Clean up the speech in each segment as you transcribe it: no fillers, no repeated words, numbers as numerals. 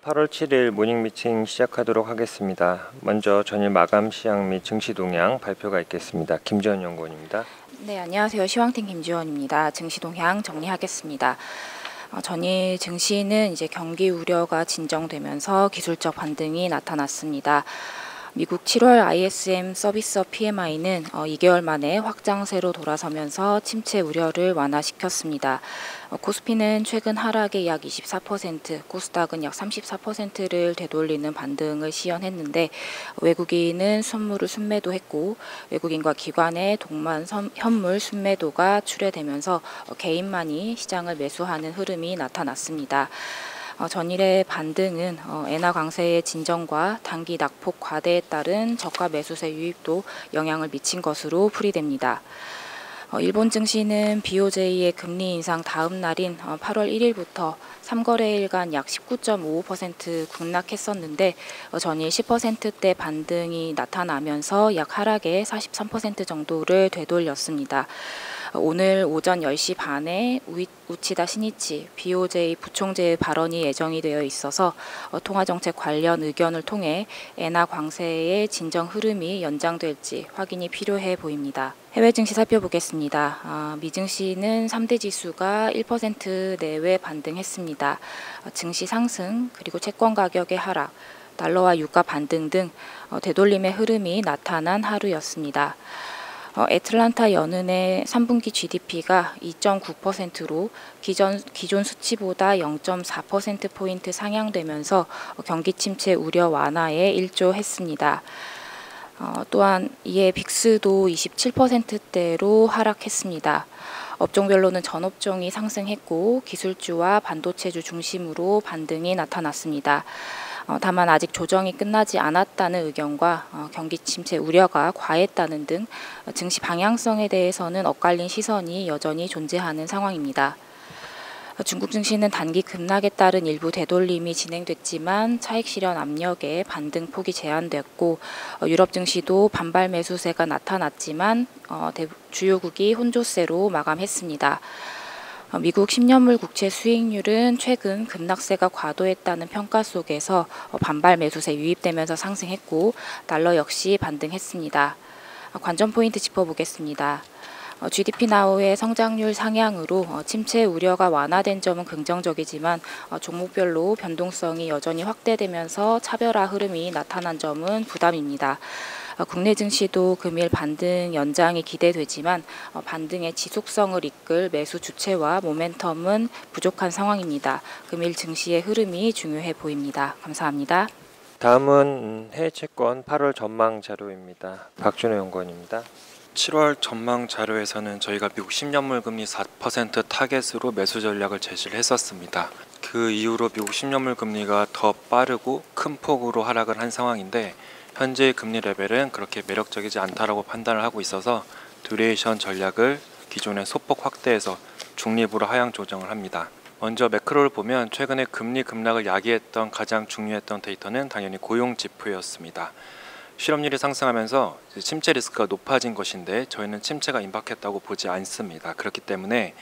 8월 7일 모닝 미팅 시작하도록 하겠습니다. 먼저 전일 마감 시향 및 증시 동향 발표가 있겠습니다. 김지원 연구원입니다. 네, 안녕하세요. 시황팀 김지원입니다. 증시 동향 정리하겠습니다. 전일 증시는 이제 경기 우려가 진정되면서 기술적 반등이 나타났습니다. 미국 7월 ISM 서비스업 PMI는 2개월 만에 확장세로 돌아서면서 침체 우려를 완화시켰습니다. 코스피는 최근 하락의 약 24%, 코스닥은 약 34%를 되돌리는 반등을 시현했는데 외국인은 선물을 순매도했고 외국인과 기관의 동반 현물 순매도가 출회되면서 개인만이 시장을 매수하는 흐름이 나타났습니다. 전일의 반등은 엔화 강세의 진정과 단기 낙폭 과대에 따른 저가 매수세 유입도 영향을 미친 것으로 풀이됩니다. 일본 증시는 BOJ의 금리 인상 다음 날인 8월 1일부터 3거래일간 약 19.55% 급락했었는데 전일 10%대 반등이 나타나면서 약 하락의 43% 정도를 되돌렸습니다. 오늘 오전 10시 반에 우치다 시니치 BOJ 부총재의 발언이 예정이 되어 있어서 통화정책 관련 의견을 통해 엔화 강세의 진정 흐름이 연장될지 확인이 필요해 보입니다. 해외 증시 살펴보겠습니다. 미 증시는 3대 지수가 1% 내외 반등했습니다. 증시 상승 그리고 채권 가격의 하락, 달러와 유가 반등 등 되돌림의 흐름이 나타난 하루였습니다. 애틀란타 연은의 3분기 GDP가 2.9%로 기존 수치보다 0.4%포인트 상향되면서 경기 침체 우려 완화에 일조했습니다. 또한 이에 빅스도 27%대로 하락했습니다. 업종별로는 전업종이 상승했고 기술주와 반도체주 중심으로 반등이 나타났습니다. 다만 아직 조정이 끝나지 않았다는 의견과 경기 침체 우려가 과했다는 등 증시 방향성에 대해서는 엇갈린 시선이 여전히 존재하는 상황입니다. 중국 증시는 단기 급락에 따른 일부 되돌림이 진행됐지만 차익 실현 압력에 반등 폭이 제한됐고 유럽 증시도 반발 매수세가 나타났지만 주요국이 혼조세로 마감했습니다. 미국 10년물 국채 수익률은 최근 급락세가 과도했다는 평가 속에서 반발 매수세 유입되면서 상승했고 달러 역시 반등했습니다. 관전 포인트 짚어보겠습니다. GDP 나우의 성장률 상향으로 침체 우려가 완화된 점은 긍정적이지만 종목별로 변동성이 여전히 확대되면서 차별화 흐름이 나타난 점은 부담입니다. 국내 증시도 금일 반등 연장이 기대되지만 반등의 지속성을 이끌 매수 주체와 모멘텀은 부족한 상황입니다. 금일 증시의 흐름이 중요해 보입니다. 감사합니다. 다음은 해외 채권 8월 전망 자료입니다. 박준호 연구원입니다. 7월 전망 자료에서는 저희가 미국 10년물 금리 4% 타겟으로 매수 전략을 제시를 했었습니다. 그 이후로 미국 10년물 금리가 더 빠르고 큰 폭으로 하락을 한 상황인데 현재의 금리 레벨은 그렇게 매력적이지 않다라고 판단을 하고 있어서 듀레이션 전략을 기존의 소폭 확대해서 중립으로 하향 조정을 합니다. 먼저 매크로를 보면 최근에 금리 급락을 야기했던 가장 중요했던 데이터는 당연히 고용 지표였습니다. 실업률이 상승하면서 침체 리스크가 높아진 것인데 저희는 침체가 임박했다고 보지 않습니다. 그렇기 때문에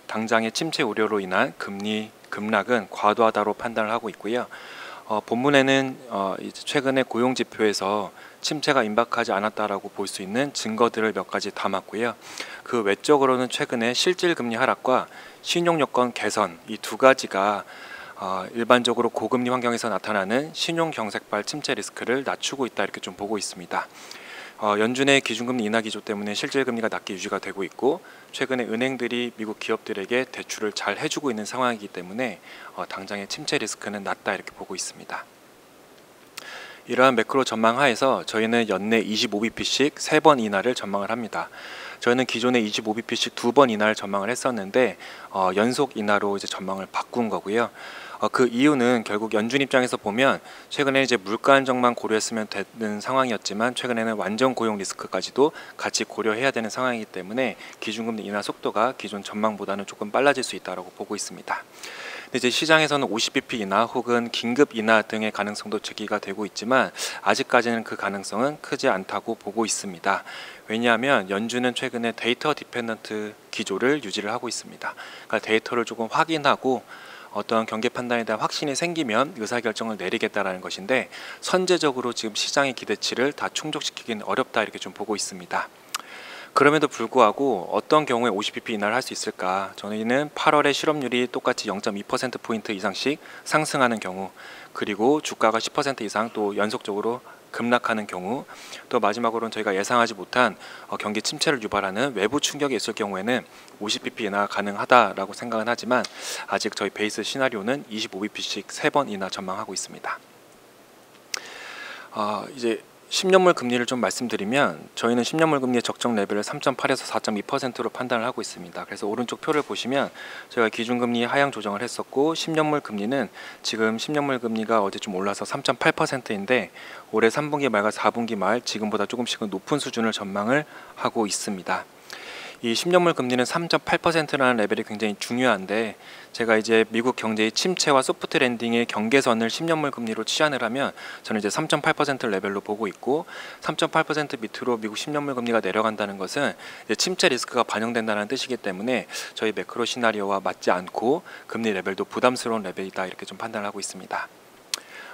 당장의 침체 우려로 인한 금리 급락은 과도하다로 판단을 하고 있고요. 본문에는 이제 최근에 고용 지표에서 침체가 임박하지 않았다라고 볼 수 있는 증거들을 몇 가지 담았고요. 그 외적으로는 최근에 실질 금리 하락과 신용 여건 개선 이 두 가지가 일반적으로 고금리 환경에서 나타나는 신용 경색발 침체 리스크를 낮추고 있다 이렇게 좀 보고 있습니다. 연준의 기준금리 인하 기조 때문에 실질금리가 낮게 유지가 되고 있고 최근에 은행들이 미국 기업들에게 대출을 잘 해주고 있는 상황이기 때문에 당장의 침체 리스크는 낮다 이렇게 보고 있습니다. 이러한 매크로 전망 하에서 저희는 연내 25bp씩 3번 인하를 전망을 합니다. 저희는 기존에 25bp씩 2번 인하를 전망을 했었는데 연속 인하로 이제 전망을 바꾼 거고요. 그 이유는 결국 연준 입장에서 보면 최근에 이제 물가 안정만 고려했으면 되는 상황이었지만 최근에는 완전 고용 리스크까지도 같이 고려해야 되는 상황이기 때문에 기준금리 인하 속도가 기존 전망보다는 조금 빨라질 수 있다고 보고 있습니다. 근데 이제 시장에서는 50bp 인하 혹은 긴급 인하 등의 가능성도 제기가 되고 있지만 아직까지는 그 가능성은 크지 않다고 보고 있습니다. 왜냐하면 연준은 최근에 데이터 디펜던트 기조를 유지를 하고 있습니다. 그러니까 데이터를 조금 확인하고 어떠한 경계 판단에 대한 확신이 생기면 의사결정을 내리겠다라는 것인데 선제적으로 지금 시장의 기대치를 다 충족시키기는 어렵다 이렇게 좀 보고 있습니다. 그럼에도 불구하고 어떤 경우에 50bp 인하를 할 수 있을까? 저희는 8월에 실업률이 똑같이 0.2%포인트 이상씩 상승하는 경우, 그리고 주가가 10% 이상 또 연속적으로 급락하는 경우, 또 마지막으로는 저희가 예상하지 못한 경기 침체를 유발하는 외부 충격이 있을 경우에는 50bp 인하 가능하다라고 생각은 하지만 아직 저희 베이스 시나리오는 25bp씩 3번 인하 전망하고 있습니다. 이제 10년물 금리를 좀 말씀드리면 저희는 10년물 금리의 적정 레벨을 3.8에서 4.2%로 판단을 하고 있습니다. 그래서 오른쪽 표를 보시면 저희가 기준금리 하향 조정을 했었고 10년물 금리는 지금 10년물 금리가 어제 좀 올라서 3.8%인데 올해 3분기 말과 4분기 말 지금보다 조금씩은 높은 수준을 전망을 하고 있습니다. 이 10년물 금리는 3.8%라는 레벨이 굉장히 중요한데 제가 이제 미국 경제의 침체와 소프트 랜딩의 경계선을 10년물 금리로 치환을 하면 저는 이제 3.8% 레벨로 보고 있고 3.8% 밑으로 미국 10년물 금리가 내려간다는 것은 이제 침체 리스크가 반영된다는 뜻이기 때문에 저희 매크로 시나리오와 맞지 않고 금리 레벨도 부담스러운 레벨이다 이렇게 좀 판단을 하고 있습니다.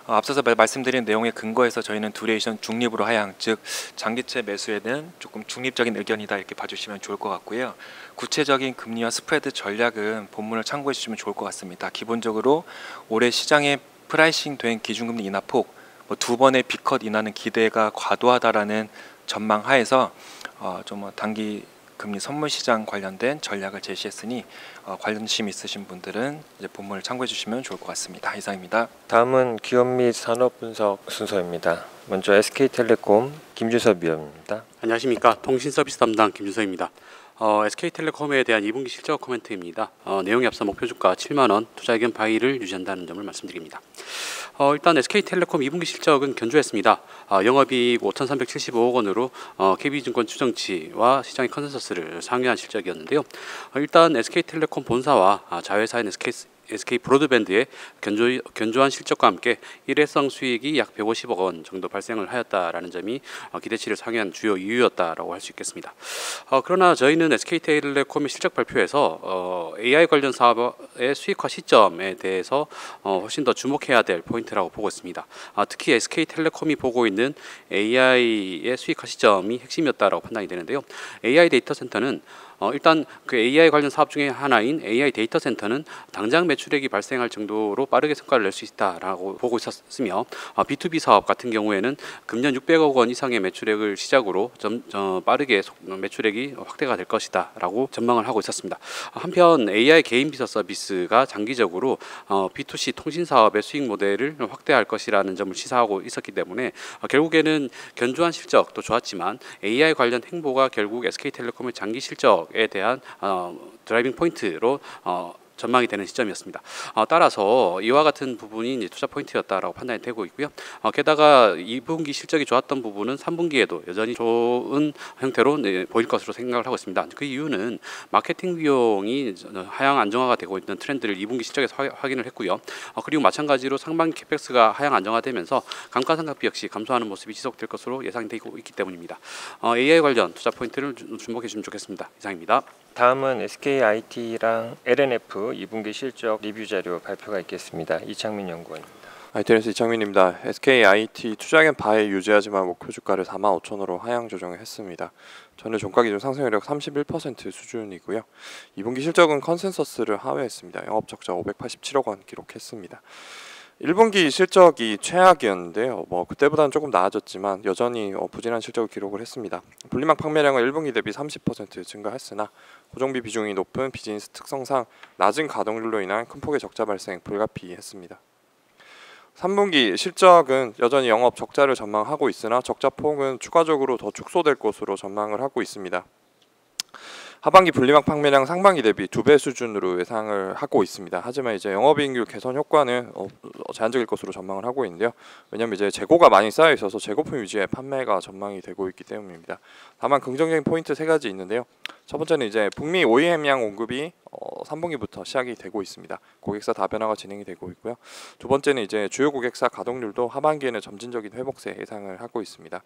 앞서서 말씀드린 내용에 근거해서 저희는 두레이션 중립으로 하향, 즉 장기채 매수에는 조금 중립적인 의견이다 이렇게 봐주시면 좋을 것 같고요. 구체적인 금리와 스프레드 전략은 본문을 참고해 주시면 좋을 것 같습니다. 기본적으로 올해 시장에 프라이싱된 기준금리 인하폭, 2번의 B컷 인하는 기대가 과도하다라는 전망 하에서 좀 단기 금리 선물 시장 관련된 전략을 제시했으니 관심 있으신 분들은 이제 본문을 참고해 주시면 좋을 것 같습니다. 이상입니다. 다음은 기업 및 산업 분석 순서입니다. 먼저 SK텔레콤 김주섭 위원입니다. 안녕하십니까. 통신서비스 담당 김준서입니다. SK텔레콤에 대한 2분기 실적 코멘트입니다. 내용에 앞서 목표주가 7만원, 투자의견 바이를 유지한다는 점을 말씀드립니다. 일단 SK텔레콤 2분기 실적은 견조했습니다. 영업이익 5,375억 원으로 KB증권 추정치와 시장의 컨센서스를 상회한 실적이었는데요. 일단 SK텔레콤 본사와 자회사인 SK 브로드밴드의 견조한 실적과 함께 일회성 수익이 약 150억 원 정도 발생을 하였다라는 점이 기대치를 상회한 주요 이유였다라고 할 수 있겠습니다. 그러나 저희는 SK텔레콤의 실적 발표에서 AI 관련 사업의 수익화 시점에 대해서 훨씬 더 주목해야 될 포인트라고 보고 있습니다. 특히 SK텔레콤이 보고 있는 AI의 수익화 시점이 핵심이었다라고 판단이 되는데요. AI 데이터 센터는 일단 그 AI 관련 사업 중에 하나인 AI 데이터 센터는 당장 매출액이 발생할 정도로 빠르게 성과를 낼 수 있다라고 보고 있었으며 B2B 사업 같은 경우에는 금년 600억 원 이상의 매출액을 시작으로 빠르게 매출액이 확대가 될 것이다라고 전망을 하고 있었습니다. 한편 AI 개인 비서 서비스가 장기적으로 B2C 통신 사업의 수익 모델을 확대할 것이라는 점을 시사하고 있었기 때문에 결국에는 견조한 실적도 좋았지만 AI 관련 행보가 결국 SK텔레콤의 장기 실적에 대한 드라이빙 포인트로 전망이 되는 시점이었습니다. 따라서 이와 같은 부분이 이제 투자 포인트였다라고 판단이 되고 있고요. 게다가 2분기 실적이 좋았던 부분은 3분기에도 여전히 좋은 형태로 보일 것으로 생각을 하고 있습니다. 그 이유는 마케팅 비용이 하향 안정화가 되고 있는 트렌드를 2분기 실적에서 확인을 했고요. 그리고 마찬가지로 상반기 캐펙스가 하향 안정화되면서 감가상각비 역시 감소하는 모습이 지속될 것으로 예상되고 있기 때문입니다. AI 관련 투자 포인트를 주목해 주시면 좋겠습니다. 이상입니다. 다음은 SKIT랑 LNF 2분기 실적 리뷰 자료 발표가 있겠습니다. 이창민 연구원입니다. ITNS 이창민입니다. SKIT 투자의견 바에 유지하지만 목표 주가를 45,000원으로 하향 조정을 했습니다. 전일 종가 기준 상승률 31% 수준이고요. 2분기 실적은 컨센서스를 하회했습니다. 영업 적자 587억 원 기록했습니다. 1분기 실적이 최악이었는데요. 그때보다는 조금 나아졌지만 여전히 부진한 실적을 기록을 했습니다. 분리막 판매량은 1분기 대비 30% 증가했으나 고정비 비중이 높은 비즈니스 특성상 낮은 가동률로 인한 큰 폭의 적자 발생 불가피했습니다. 3분기 실적은 여전히 영업 적자를 전망하고 있으나 적자 폭은 추가적으로 더 축소될 것으로 전망을 하고 있습니다. 하반기 분리막 판매량 상반기 대비 2배 수준으로 예상을 하고 있습니다. 하지만 이제 영업이익률 개선 효과는 제한적일 것으로 전망을 하고 있는데요. 왜냐하면 이제 재고가 많이 쌓여 있어서 재고품 위주의 판매가 전망이 되고 있기 때문입니다. 다만 긍정적인 포인트 3가지 있는데요. 첫 번째는 이제 북미 OEM량 공급이 3분기부터 시작이 되고 있습니다. 고객사 다변화가 진행이 되고 있고요. 두 번째는 이제 주요 고객사 가동률도 하반기에는 점진적인 회복세 예상을 하고 있습니다.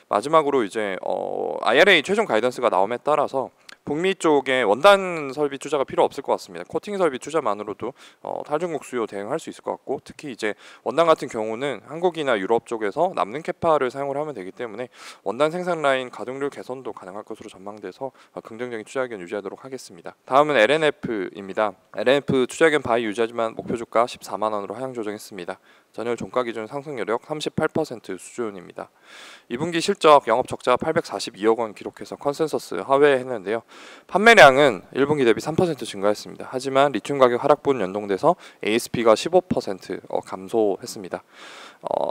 마지막으로 이제 IRA 최종 가이던스가 나옴에 따라서 북미 쪽에 원단 설비 투자가 필요 없을 것 같습니다. 코팅 설비 투자만으로도 탈중국 수요 대응할 수 있을 것 같고, 특히 이제 원단 같은 경우는 한국이나 유럽 쪽에서 남는 캐파를 사용을 하면 되기 때문에 원단 생산 라인 가동률 개선도 가능할 것으로 전망돼서 긍정적인 투자 의견 유지하도록 하겠습니다. 다음은 LNF입니다. LNF 투자 의견 바이 유지하지만 목표 주가 14만 원으로 하향 조정했습니다. 전일 종가 기준 상승 여력 38% 수준입니다. 2분기 실적 영업 적자 842억 원 기록해서 컨센서스 하회했는데요. 판매량은 1분기 대비 3% 증가했습니다. 하지만 리튬 가격 하락분 연동돼서 ASP가 15% 감소했습니다.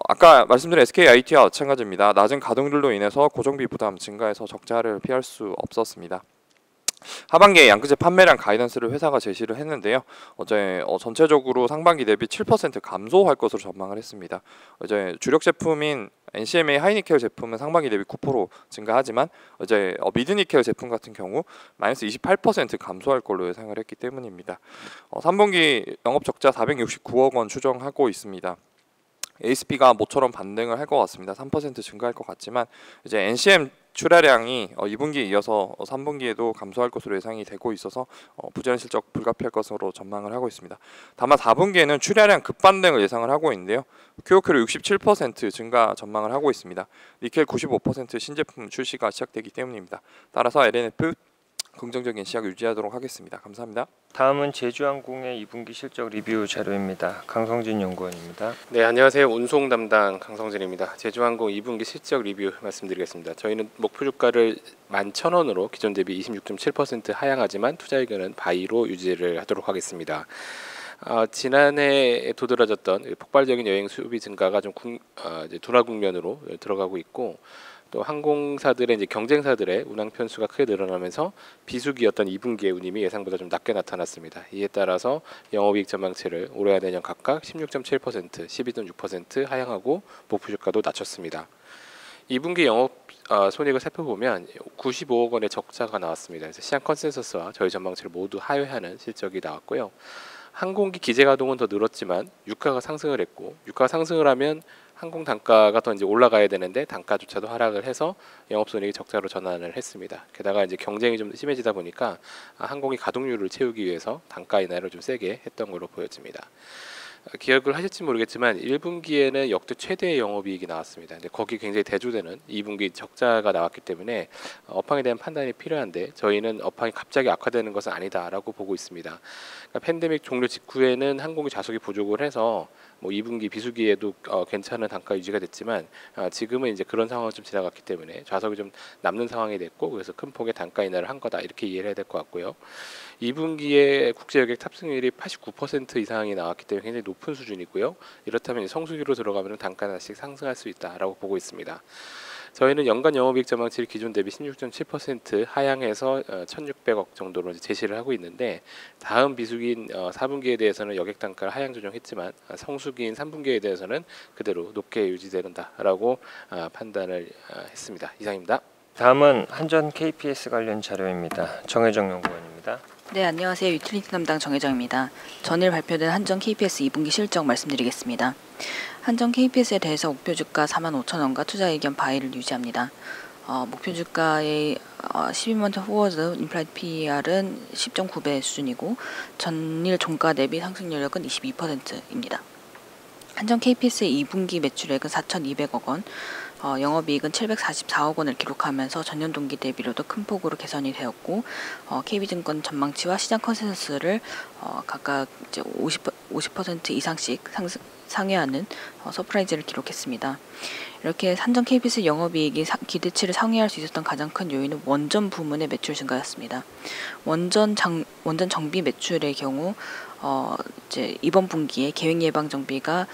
아까 말씀드린 SKIT와 마찬가지입니다. 낮은 가동률로 인해서 고정비 부담 증가해서 적자를 피할 수 없었습니다. 하반기에 양극재 판매량 가이던스를 회사가 제시를 했는데요. 어제 전체적으로 상반기 대비 7% 감소할 것으로 전망을 했습니다. 어제 주력 제품인 NCMA 하이니켈 제품은 상반기 대비 9% 증가하지만 어제 미드니켈 제품 같은 경우 마이너스 28% 감소할 걸로 예상을 했기 때문입니다. 3분기 영업 적자 469억 원 추정하고 있습니다. ASP가 모처럼 반등을 할 것 같습니다. 3% 증가할 것 같지만 이제 NCM 출하량이 2분기에 이어서 3분기에도 감소할 것으로 예상이 되고 있어서 부진한 실적 불가피할 것으로 전망을 하고 있습니다. 다만 4분기에는 출하량 급반등을 예상을 하고 있는데요. QOQ로 67% 증가 전망을 하고 있습니다. 니켈 95% 신제품 출시가 시작되기 때문입니다. 따라서 LNF 긍정적인 시각 유지하도록 하겠습니다. 감사합니다. 다음은 제주항공의 2분기 실적 리뷰 자료입니다. 강성진 연구원입니다. 네, 안녕하세요. 운송 담당 강성진입니다. 제주항공 2분기 실적 리뷰 말씀드리겠습니다. 저희는 목표 주가를 11,000원으로 기존 대비 26.7% 하향하지만 투자 의견은 바이로 유지를 하도록 하겠습니다. 지난해 도드라졌던 폭발적인 여행 수요비 증가가 좀 이제 둔화 국면으로 들어가고 있고, 또 항공사들의 이제 경쟁사들의 운항 편수가 크게 늘어나면서 비수기였던 2분기의 운임이 예상보다 좀 낮게 나타났습니다. 이에 따라서 영업이익 전망치를 올해와 내년 각각 16.7%, 12.6% 하향하고 목표 주가도 낮췄습니다. 2분기 영업 손익을 살펴보면 95억 원의 적자가 나왔습니다. 그래서 시장 컨센서스와 저희 전망치를 모두 하회하는 실적이 나왔고요. 항공기 기재 가동은 더 늘었지만 유가가 상승을 했고, 유가가 상승을 하면 항공 단가가 더 이제 올라가야 되는데 단가조차도 하락을 해서 영업손익이 적자로 전환을 했습니다. 게다가 이제 경쟁이 좀 심해지다 보니까 항공기 가동률을 채우기 위해서 단가 인하를 좀 세게 했던 걸로 보여집니다. 기억을 하실지 모르겠지만 1분기에는 역대 최대의 영업이익이 나왔습니다. 근데 거기 굉장히 대조되는 2분기 적자가 나왔기 때문에 업황에 대한 판단이 필요한데, 저희는 업황이 갑자기 악화되는 것은 아니다라고 보고 있습니다. 그러니까 팬데믹 종료 직후에는 항공기 좌석이 부족을 해서 2분기 비수기에도 괜찮은 단가 유지가 됐지만, 지금은 이제 그런 상황을 좀 지나갔기 때문에 좌석이 좀 남는 상황이 됐고, 그래서 큰 폭의 단가 인하를 한 거다, 이렇게 이해를 해야 될 것 같고요. 2분기에 국제 여객 탑승률이 89% 이상이 나왔기 때문에 굉장히 높은 수준이고요. 이렇다면 성수기로 들어가면 단가는 다시 상승할 수 있다라고 보고 있습니다. 저희는 연간 영업이익 전망치를 기존 대비 16.7% 하향해서 1,600억 정도로 제시를 하고 있는데, 다음 비수기인 4분기에 대해서는 여객 단가를 하향 조정했지만 성수기인 3분기에 대해서는 그대로 높게 유지된다라고 판단을 했습니다. 이상입니다. 다음은 한전 KPS 관련 자료입니다. 정혜정 연구원입니다. 네, 안녕하세요. 유틸리티 담당 정혜정입니다. 전일 발표된 한전 KPS 2분기 실적 말씀드리겠습니다. 한전 KPS에 대해서 목표 주가 45,000원과 투자 의견 바이를 유지합니다. 목표 주가의 12month forward implied PER은 10.9배 수준이고, 전일 종가 대비 상승 여력은 22%입니다. 한전 KPS의 2분기 매출액은 4,200억 원, 영업이익은 744억 원을 기록하면서 전년 동기 대비로도 큰 폭으로 개선이 되었고, KB증권 전망치와 시장 컨센서스를 각각 이제 50% 이상씩 상회하는 서프라이즈를 기록했습니다. 이렇게 한전 KPS 영업이익이 기대치를 상회할 수 있었던 가장 큰 요인은 원전 부문의 매출 증가였습니다. 원전 정비 매출의 경우 이제 이번 분기에 계획 예방 정비가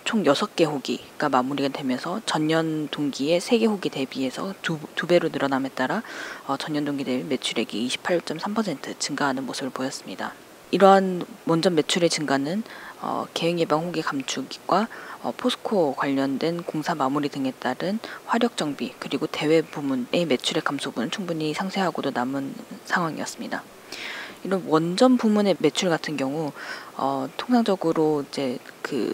총 6개 호기가 마무리가 되면서 전년 동기의 3개 호기 대비해서 두 배로 늘어남에 따라 전년 동기 대비 매출액이 28.3% 증가하는 모습을 보였습니다. 이러한 원전 매출의 증가는 계획 예방 호기 감축과 포스코 관련된 공사 마무리 등에 따른 화력 정비, 그리고 대외 부문의 매출액 감소분은 충분히 상쇄하고도 남은 상황이었습니다. 이런 원전 부문의 매출 같은 경우 통상적으로 이제 그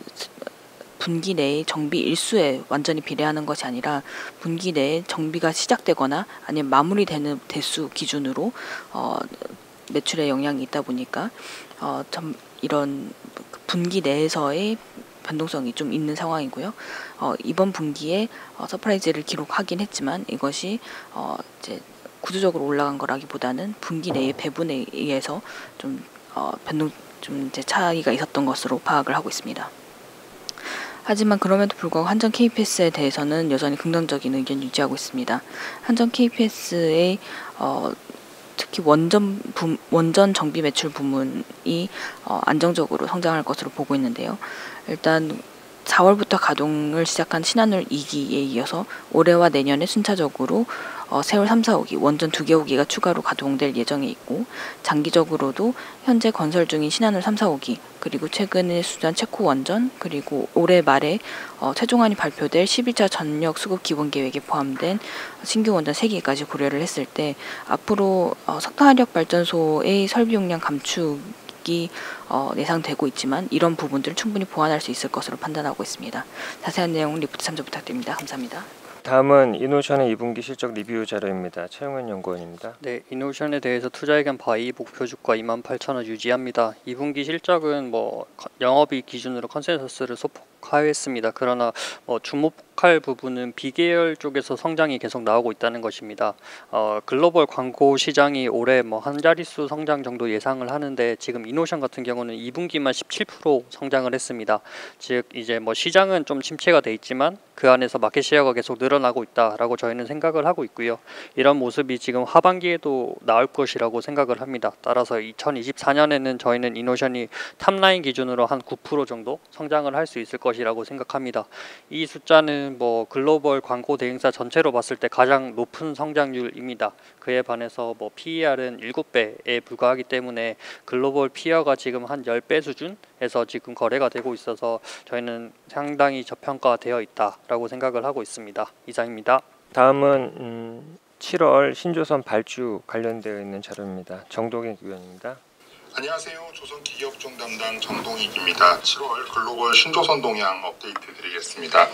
분기 내에 정비 일수에 완전히 비례하는 것이 아니라 분기 내에 정비가 시작되거나 아니면 마무리되는 대수 기준으로 매출에 영향이 있다 보니까 이런 분기 내에서의 변동성이 좀 있는 상황이고요. 이번 분기에 서프라이즈를 기록하긴 했지만 이것이 이제 구조적으로 올라간 거라기보다는 분기 내의 배분에 의해서 좀 이제 차이가 있었던 것으로 파악을 하고 있습니다. 하지만 그럼에도 불구하고 한전 KPS에 대해서는 여전히 긍정적인 의견 유지하고 있습니다. 한전 KPS의 특히 원전 정비 매출 부문이 안정적으로 성장할 것으로 보고 있는데요. 일단 4월부터 가동을 시작한 신한울 2기에 이어서 올해와 내년에 순차적으로 세월 3, 4호기, 원전 2개 호기가 추가로 가동될 예정에 있고 장기적으로도 현재 건설 중인 신한울 3, 4호기 그리고 최근에 수주한 체코 원전 그리고 올해 말에 최종안이 발표될 11차 전력 수급 기본 계획에 포함된 신규 원전 3개까지 고려를 했을 때 앞으로 석탄화력 발전소의 설비 용량 감축이 예상되고 있지만 이런 부분들을 충분히 보완할 수 있을 것으로 판단하고 있습니다. 자세한 내용은 리포트 참조 부탁드립니다. 감사합니다. 다음은 이노션의 2분기 실적 리뷰 자료입니다. 최용현 연구원입니다. 네, 이노션에 대해서 투자의견 바이 목표 주가 28,000원 유지합니다. 2분기 실적은 영업이익 기준으로 컨센서스를 소폭하였습니다. 그러나 주목할 부분은 비계열 쪽에서 성장이 계속 나오고 있다는 것입니다. 글로벌 광고 시장이 올해 한 자릿수 성장 정도 예상을 하는데 지금 이노션 같은 경우는 2분기만 17% 성장을 했습니다. 즉 이제 시장은 좀 침체가 돼 있지만 그 안에서 마켓 시어가 계속 늘어나고 있다라고 저희는 생각을 하고 있고요. 이런 모습이 지금 하반기에도 나올 것이라고 생각을 합니다. 따라서 2024년에는 저희는 이노션이 탑라인 기준으로 한 9% 정도 성장을 할 수 있을 것이라고 생각합니다. 이 숫자는 글로벌 광고 대행사 전체로 봤을 때 가장 높은 성장률입니다. 그에 반해서 PER은 7배에 불과하기 때문에 글로벌 피어가 지금 한 10배 수준에서 지금 거래가 되고 있어서 저희는 상당히 저평가되어 있다라고 생각을 하고 있습니다. 이상입니다. 다음은 7월 신조선 발주 관련되어 있는 자료입니다. 정동익 위원입니다. 안녕하세요. 조선기계업종 담당 정동익입니다. 7월 글로벌 신조선 동향 업데이트 드리겠습니다.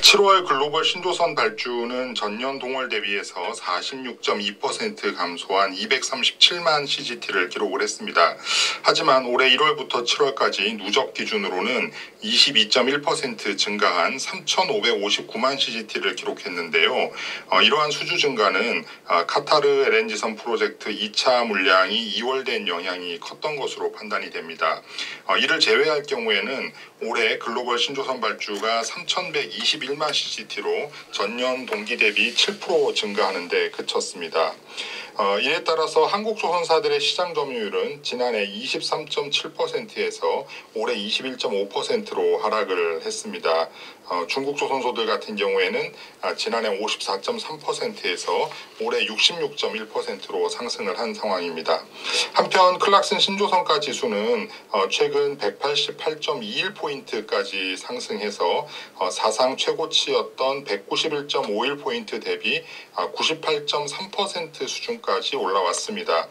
7월 글로벌 신조선 발주는 전년 동월 대비해서 46.2% 감소한 237만 CGT를 기록을 했습니다. 하지만 올해 1월부터 7월까지 누적 기준으로는 22.1% 증가한 3,559만 CGT를 기록했는데요. 이러한 수주 증가는 카타르 LNG선 프로젝트 2차 물량이 2월 된 영향이 컸던 것으로 판단이 됩니다. 이를 제외할 경우에는 올해 글로벌 신조선 발주가 3,121만 CGT로 전년 동기 대비 7% 증가하는 데 그쳤습니다. 이에 따라서 한국 조선사들의 시장 점유율은 지난해 23.7%에서 올해 21.5%로 하락을 했습니다. 중국 조선소들 같은 경우에는 지난해 54.3%에서 올해 66.1%로 상승을 한 상황입니다. 한편 클락슨 신조선가 지수는 최근 188.21포인트까지 상승해서 사상 최고치였던 191.51포인트 대비 98.3% 수준까지 올라왔습니다.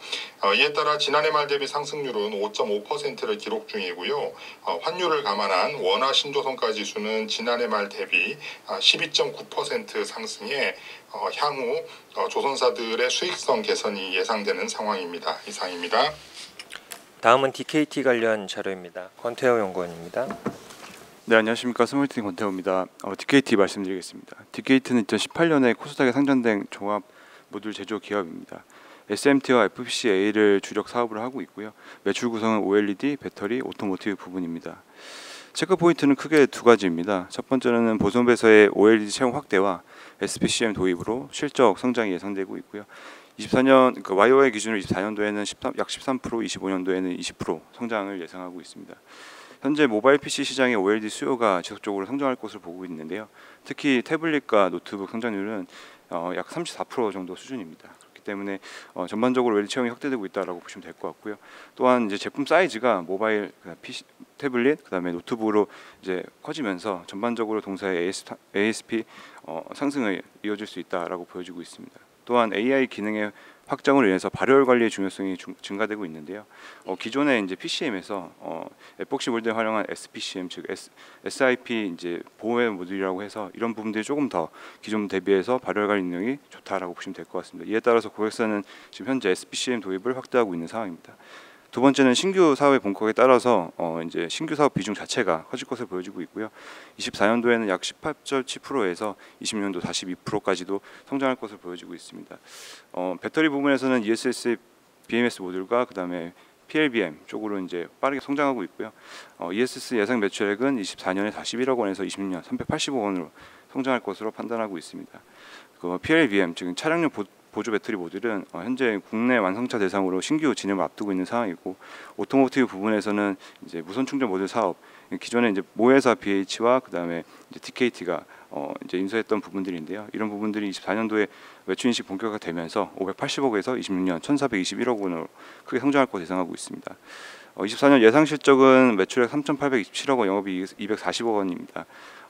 이에 따라 지난해 말 대비 상승률은 5.5%를 기록 중이고요. 환율을 감안한 원화 신조선가 지수는 지난해 말 대비 12.9% 상승해 향후 조선사들의 수익성 개선이 예상되는 상황입니다. 이상입니다. 다음은 DKT 관련 자료입니다. 권태호 연구원입니다. 네, 안녕하십니까. 스몰티닝 권태호입니다. DKT 말씀드리겠습니다. DKT는 2018년에 코스닥에 상장된 종합 모듈 제조 기업입니다. SMT와 FPCA를 주력 사업을 하고 있고요. 매출 구성은 OLED, 배터리, 오토모티브 부분입니다. 체크 포인트는 크게 두 가지입니다. 첫 번째는 보존배서의 OLED 채용 확대와 SPCM 도입으로 실적 성장이 예상되고 있고요. 24년 YOY 기준으로 24년도에는 약 13%, 25년도에는 20% 성장을 예상하고 있습니다. 현재 모바일 PC 시장의 OLED 수요가 지속적으로 성장할 것으로 보고 있는데요. 특히 태블릿과 노트북 성장률은 약 34% 정도 수준입니다. 그렇기 때문에 전반적으로 OLED 채용이 확대되고 있다라고 보시면 될 것 같고요. 또한 이제 제품 사이즈가 모바일, PC, 태블릿, 그다음에 노트북으로 이제 커지면서 전반적으로 동사의 ASP 상승을 이어질 수 있다라고 보여지고 있습니다. 또한 AI 기능의 확장으로 인해서 발열 관리의 중요성이 증가되고 있는데요. 기존에 이제 PCM에서 에폭시 몰드에 활용한 SPCM 즉 SIP 이제 보호의 모듈이라고 해서 이런 부분들이 조금 더 기존 대비해서 발열 관리 능력이 좋다라고 보시면 될 것 같습니다. 이에 따라서 고객사는 지금 현재 SPCM 도입을 확대하고 있는 상황입니다. 두 번째는 신규 사업의 본격에 따라서 이제 신규 사업 비중 자체가 커질 것으로 보여지고 있고요. 24년도에는 약 18.7%에서 26년도 42%까지도 성장할 것으로 보여지고 있습니다. 배터리 부분에서는 ESS BMS 모듈과 그다음에 PLBM 쪽으로 이제 빠르게 성장하고 있고요. ESS 예상 매출액은 24년에 41억 원에서 26년 380억 원으로 성장할 것으로 판단하고 있습니다. 그 PLBM 즉 차량용 보조 배터리 모듈은 현재 국내 완성차 대상으로 신규 진입을 앞두고 있는 상황이고, 오토모티브 부분에서는 이제 무선 충전 모듈 사업, 기존에 이제 모회사 BH와 그다음에 이제 DKT가 이제 인수했던 부분들인데요. 이런 부분들이 24년도에 매출 인식 본격화되면서 580억에서 26년 1,421억 원으로 크게 성장할 것으로 예상하고 있습니다. 24년 예상 실적은 매출액 3,827억 원, 영업이익 240억 원입니다.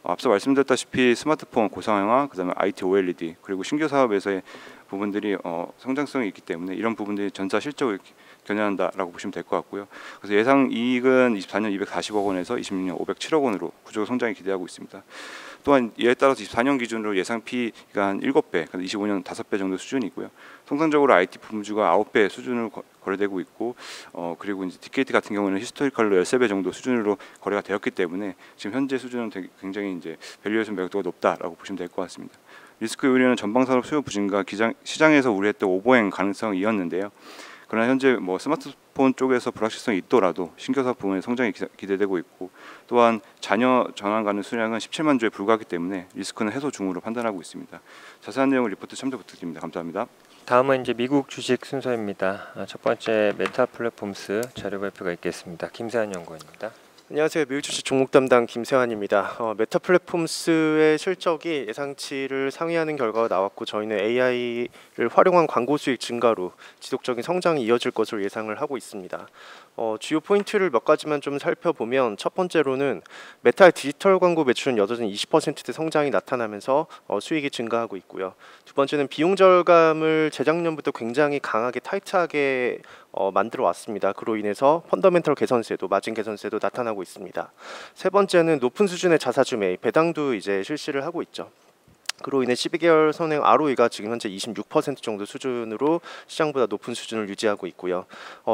앞서 말씀드렸다시피 스마트폰 고상향화, 그다음에 IT OLED 그리고 신규 사업에서의 부분들이 성장성이 있기 때문에 이런 부분들이 전사 실적을 견인한다라고 보시면 될 것 같고요. 그래서 예상 이익은 24년 240억 원에서 26년 507억 원으로 구조적 성장이 기대하고 있습니다. 또한 이에 따라서 24년 기준으로 예상 P가 한 7배, 25년 5배 정도 수준이고요. 통상적으로 IT 품주가 9배 수준으로 거래되고 있고, 그리고 이제 DKT 같은 경우는 히스토리컬로 13배 정도 수준으로 거래가 되었기 때문에 지금 현재 수준은 굉장히 이제 밸류에이션 매력도가 높다라고 보시면 될 것 같습니다. 리스크 요인은 전방 산업 수요 부진과 시장에서 우려했던 오버행 가능성이었는데요. 그러나 현재 뭐 스마트폰 쪽에서 불확실성이 있더라도 신규 사업 부분의 성장이 기대되고 있고, 또한 자녀 전환 가능 수량은 17만 주에 불과하기 때문에 리스크는 해소 중으로 판단하고 있습니다. 자세한 내용을 리포트 참조 부탁드립니다. 감사합니다. 다음은 이제 미국 주식 순서입니다. 첫 번째 메타 플랫폼스 자료 발표가 있겠습니다. 김세환 연구원입니다. 안녕하세요. 미국 주식 종목 담당 김세환입니다. 메타 플랫폼스의 실적이 예상치를 상회하는 결과가 나왔고, 저희는 AI를 활용한 광고 수익 증가로 지속적인 성장이 이어질 것으로 예상을 하고 있습니다. 주요 포인트를 몇 가지만 좀 살펴보면, 첫 번째로는 메타의 디지털 광고 매출은 여전히 20%대 성장이 나타나면서 수익이 증가하고 있고요. 두 번째는 비용 절감을 재작년부터 굉장히 강하게 타이트하게 만들어 왔습니다. 그로 인해서 펀더멘털 개선세도, 마진 개선세도 나타나고 있습니다. 세 번째는 높은 수준의 자사주 매입, 배당도 이제 실시를 하고 있죠. 그로 인해 12개월 선행 ROE가 지금 현재 26% 정도 수준으로 시장보다 높은 수준을 유지하고 있고요.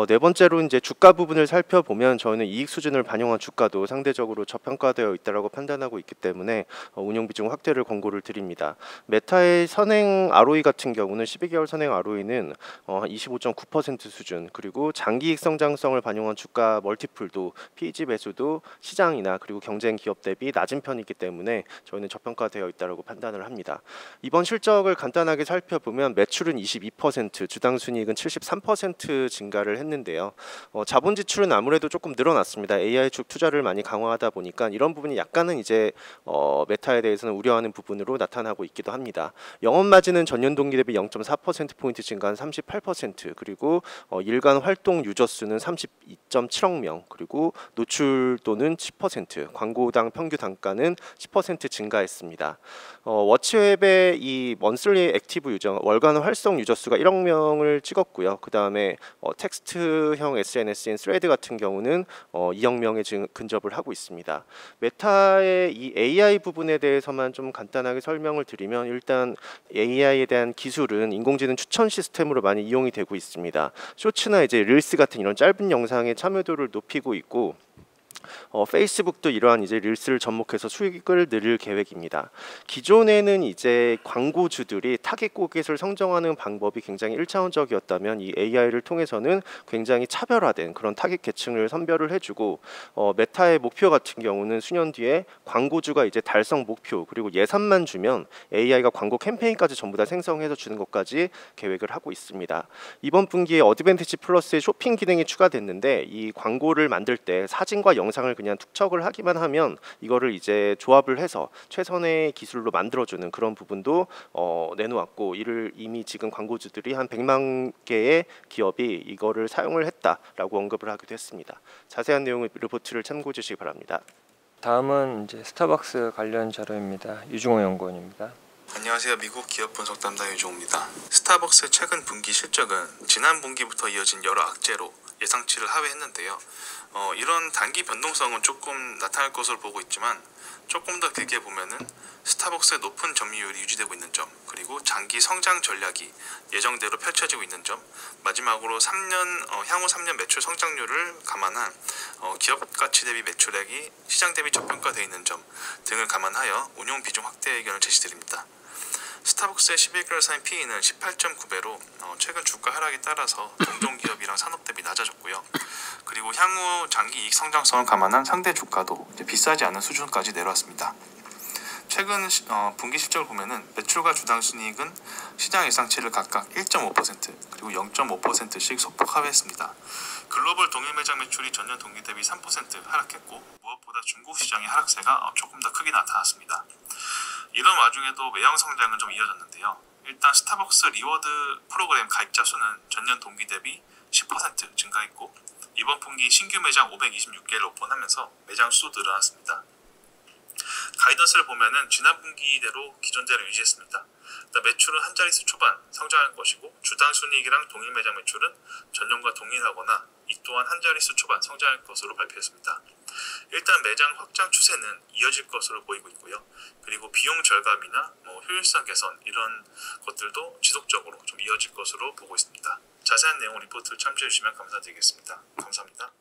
네 번째로 이제 주가 부분을 살펴보면, 저희는 이익 수준을 반영한 주가도 상대적으로 저평가되어 있다라고 판단하고 있기 때문에 운용 비중 확대를 권고를 드립니다. 메타의 선행 ROE 같은 경우는 12개월 선행 ROE는 25.9% 수준, 그리고 장기이익 성장성을 반영한 주가 멀티플도 PEG 배수도 시장이나 그리고 경쟁 기업 대비 낮은 편이기 때문에 저희는 저평가되어 있다라고 판단을 합니다. 이번 실적을 간단하게 살펴보면 매출은 22%, 주당 순이익은 73% 증가를 했는데요. 자본 지출은 아무래도 조금 늘어났습니다. AI 쪽 투자를 많이 강화하다 보니까 이런 부분이 약간은 이제 메타에 대해서는 우려하는 부분으로 나타나고 있기도 합니다. 영업 마진은 전년 동기 대비 0.4% 포인트 증가한 38%, 그리고 일간 활동 유저 수는 32.7억 명, 그리고 노출도는 10%, 광고당 평균 단가는 10% 증가했습니다. 워치웹의 이 먼슬리 액티브 유저, 월간 활성 유저 수가 1억 명을 찍었고요. 그 다음에 텍스트형 SNS인 스레드 같은 경우는 2억 명에 근접을 하고 있습니다. 메타의 이 AI 부분에 대해서만 좀 간단하게 설명을 드리면, 일단 AI에 대한 기술은 인공지능 추천 시스템으로 많이 이용이 되고 있습니다. 쇼츠나 이제 릴스 같은 이런 짧은 영상의 참여도를 높이고 있고, 페이스북도 이러한 이제 릴스를 접목해서 수익을 늘릴 계획입니다. 기존에는 이제 광고주들이 타겟 고객을 선정하는 방법이 굉장히 1차원적이었다면, 이 AI를 통해서는 굉장히 차별화된 그런 타겟 계층을 선별을 해주고, 메타의 목표 같은 경우는 수년 뒤에 광고주가 이제 달성 목표 그리고 예산만 주면 AI가 광고 캠페인까지 전부 다 생성해서 주는 것까지 계획을 하고 있습니다. 이번 분기에 어드밴티지 플러스의 쇼핑 기능이 추가됐는데, 이 광고를 만들 때 사진과 영상을 그냥 투척을 하기만 하면 이거를 이제 조합을 해서 최선의 기술로 만들어주는 그런 부분도 내놓았고, 이를 이미 지금 광고주들이 한 100만 개의 기업이 이거를 사용을 했다라고 언급을 하기도 했습니다. 자세한 내용의 리포트를 참고해 주시기 바랍니다. 다음은 이제 스타벅스 관련 자료입니다. 유중호 연구원입니다. 안녕하세요. 미국 기업 분석 담당 유종입니다. 스타벅스의 최근 분기 실적은 지난 분기부터 이어진 여러 악재로 예상치를 하회했는데요. 이런 단기 변동성은 조금 나타날 것으로 보고 있지만 조금 더 길게 보면은 스타벅스의 높은 점유율이 유지되고 있는 점, 그리고 장기 성장 전략이 예정대로 펼쳐지고 있는 점, 마지막으로 향후 3년 매출 성장률을 감안한 기업 가치 대비 매출액이 시장 대비 저평가되어 있는 점 등을 감안하여 운용 비중 확대 의견을 제시드립니다. 스타벅스의 11개월 사이 PE는 18.9배로 최근 주가 하락에 따라서 동종 기업이랑 산업 대비 낮아졌고요. 그리고 향후 장기 이익 성장성을 감안한 상대 주가도 비싸지 않은 수준까지 내려왔습니다. 최근 분기 실적을 보면은 매출과 주당 순이익은 시장 예상치를 각각 1.5% 그리고 0.5%씩 소폭 하회했습니다. 글로벌 동일 매장 매출이 전년 동기 대비 3% 하락했고 무엇보다 중국 시장의 하락세가 조금 더 크게 나타났습니다. 이런 와중에도 외형 성장은 좀 이어졌는데요. 일단 스타벅스 리워드 프로그램 가입자 수는 전년 동기 대비 10% 증가했고 이번 분기 신규 매장 526개를 오픈하면서 매장 수도 늘어났습니다. 가이던스를 보면은 지난 분기대로 기존대로 유지했습니다. 매출은 한 자릿수 초반 성장할 것이고 주당 순이익이랑 동일 매장 매출은 전년과 동일하거나 이 또한 한 자릿수 초반 성장할 것으로 발표했습니다. 일단 매장 확장 추세는 이어질 것으로 보이고 있고요. 그리고 비용 절감이나 효율성 개선 이런 것들도 지속적으로 좀 이어질 것으로 보고 있습니다. 자세한 내용 리포트를 참조해 주시면 감사드리겠습니다. 감사합니다.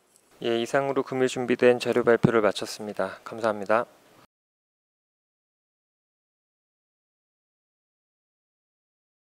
예, 이상으로 금일 준비된 자료 발표를 마쳤습니다. 감사합니다.